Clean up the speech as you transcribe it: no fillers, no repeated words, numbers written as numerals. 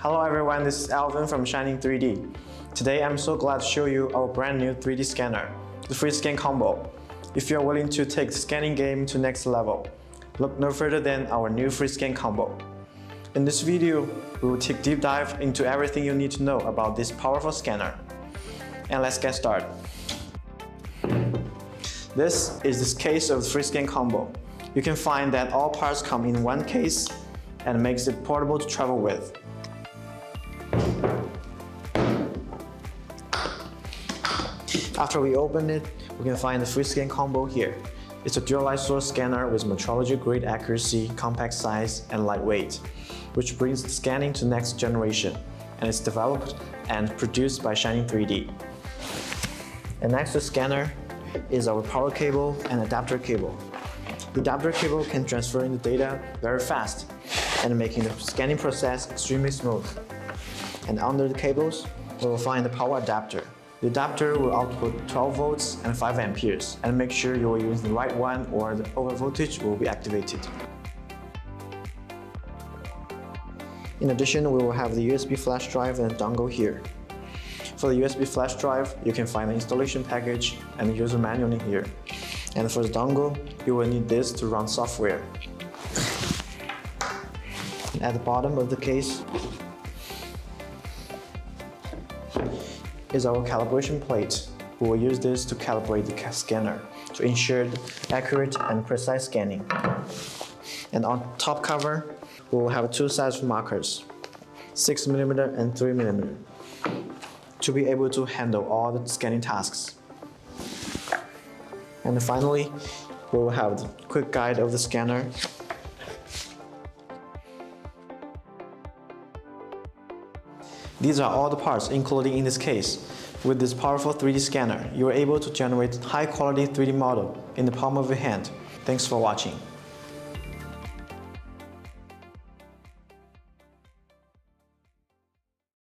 Hello everyone, this is Alvin from Shining3D. Today I'm so glad to show you our brand new 3D scanner, the FreeScan Combo. If you are willing to take the scanning game to next level, look no further than our new FreeScan Combo. In this video, we will take a deep dive into everything you need to know about this powerful scanner. And let's get started. This is the case of the FreeScan Combo. You can find that all parts come in one case and makes it portable to travel with. After we open it, we can find the FreeScan Combo here. It's a dual light source scanner with metrology-grade accuracy, compact size, and lightweight, which brings the scanning to the next generation, and it's developed and produced by Shining3D. And next to the scanner is our power cable and adapter cable. The adapter cable can transfer in the data very fast and making the scanning process extremely smooth. And under the cables, we will find the power adapter. The adapter will output 12 volts and 5 amperes and make sure you are using the right one or the overvoltage will be activated. In addition, we will have the USB flash drive and dongle here. For the USB flash drive, you can find the installation package and the user manual in here. And for the dongle, you will need this to run software. And at the bottom of the case is our calibration plate. We will use this to calibrate the scanner to ensure accurate and precise scanning. And on top cover, we will have two size markers, 6mm and 3mm, to be able to handle all the scanning tasks. And finally, we will have the quick guide of the scanner. These are all the parts included in this case. With this powerful 3D scanner, you are able to generate high-quality 3D model in the palm of your hand. Thanks for watching.